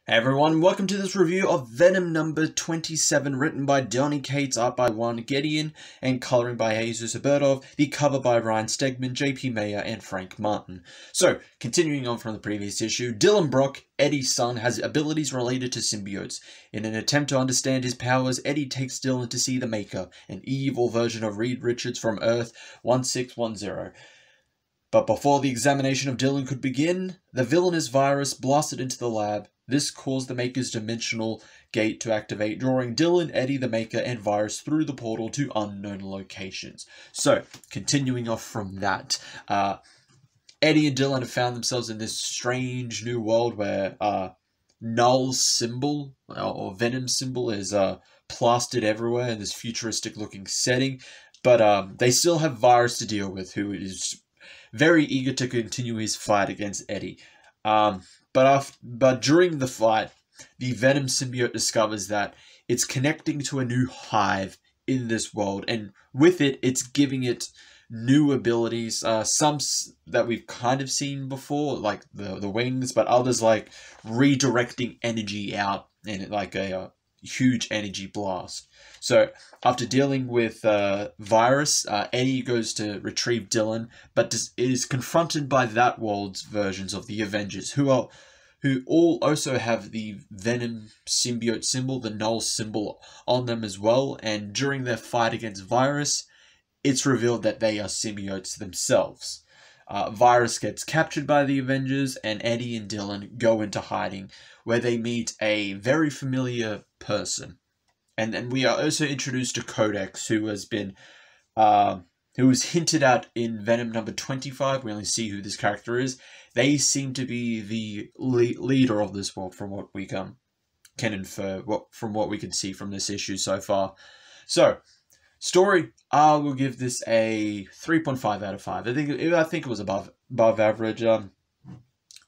Hey everyone, welcome to this review of Venom number 27, written by Donny Cates, art by Juan Gideon, and colouring by Jesus Alberto, the cover by Ryan Stegman, JP Mayer, and Frank Martin. So, continuing on from the previous issue, Dylan Brock, Eddie's son, has abilities related to symbiotes. In an attempt to understand his powers, Eddie takes Dylan to see the Maker, an evil version of Reed Richards from Earth 1610. But before the examination of Dylan could begin, the villainous virus blasted into the lab. This caused the Maker's dimensional gate to activate, drawing Dylan, Eddie, the Maker, and virus through the portal to unknown locations. So, continuing off from that, Eddie and Dylan have found themselves in this strange new world where Null's symbol, or Venom symbol, is plastered everywhere in this futuristic looking setting. But they still have virus to deal with, who is very eager to continue his fight against Eddie. But during the fight, the Venom symbiote discovers that it's connecting to a new hive in this world, and with it, it's giving it new abilities. Some that we've kind of seen before, like the wings, but others like redirecting energy out in like a huge energy blast. So after dealing with virus, Eddie goes to retrieve Dylan, but is confronted by that world's versions of the aVENOMgers, who all also have the Venom symbiote symbol, the Null symbol, on them as well. And during their fight against virus, it's revealed that they are symbiotes themselves. Virus gets captured by the aVENOMgers, and Eddie and Dylan go into hiding, where they meet a very familiar person. And then we are also introduced to Codex, who has been, who was hinted at in Venom number 25. We only see who this character is. They seem to be the leader of this world, from what we can infer, from what we can see from this issue so far. So, story, I will give this a 3.5 out of 5. I think it was above average.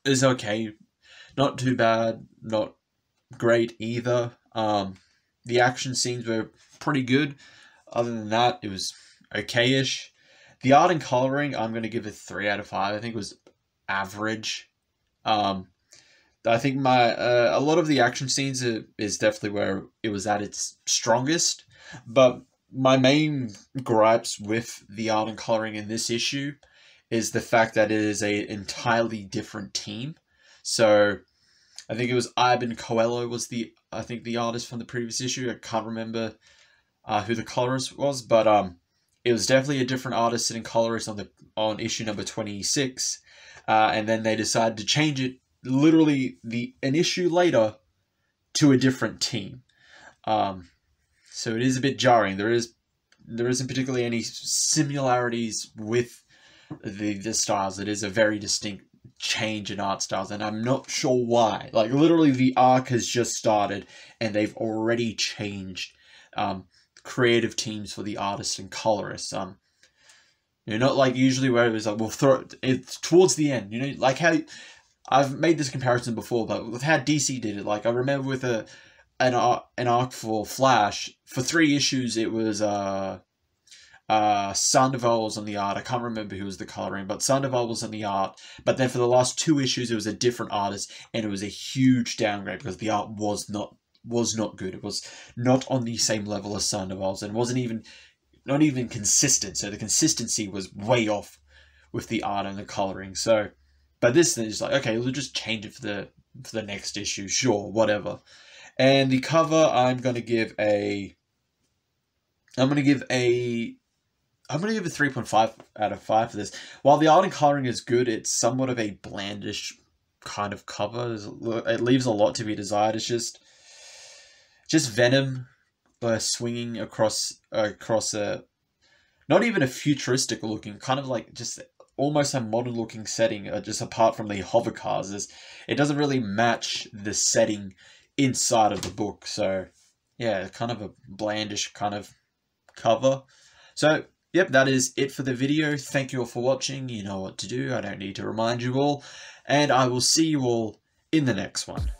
It's okay, not too bad, not great either. The action scenes were pretty good. Other than that, it was okay-ish. The art and coloring, I'm going to give it 3 out of 5. I think it was average. I think a lot of the action scenes is definitely where it was at its strongest. But my main gripes with the art and coloring in this issue is the fact that it is an entirely different team. So I think it was Ivan Coelho was the artist from the previous issue. I can't remember who the colorist was, but it was definitely a different artist and colorist on issue number 26. And then they decided to change it literally an issue later to a different team. So it is a bit jarring. There isn't particularly any similarities with the styles. It is a very distinct change in art styles, and I'm not sure why. Like, literally the arc has just started and they've already changed creative teams for the artists and colorists. Not like usually where it was like, we'll throw it towards the end, like how I've made this comparison before, but with how DC did it. Like, I remember with an arc for Flash, for 3 issues it was Sandoval was on the art. I can't remember who was the coloring, but Sandoval was on the art. But then for the last 2 issues, it was a different artist, and it was a huge downgrade because the art was not good. It was not on the same level as Sandoval's, and wasn't not even consistent. So the consistency was way off with the art and the coloring. So, but this is like, okay, we'll just change it for the next issue. Sure, whatever. And the cover, I'm gonna give a 3.5 out of 5 for this. While the art and coloring is good, it's somewhat of a blandish kind of cover. It leaves a lot to be desired. It's just Venom swinging across a, not even a futuristic looking, kind of like just almost a modern looking setting, just apart from the hover cars. It doesn't really match the setting inside of the book. So yeah, kind of a blandish kind of cover. So yep, that is it for the video. Thank you all for watching. You know what to do. I don't need to remind you all. And I will see you all in the next one.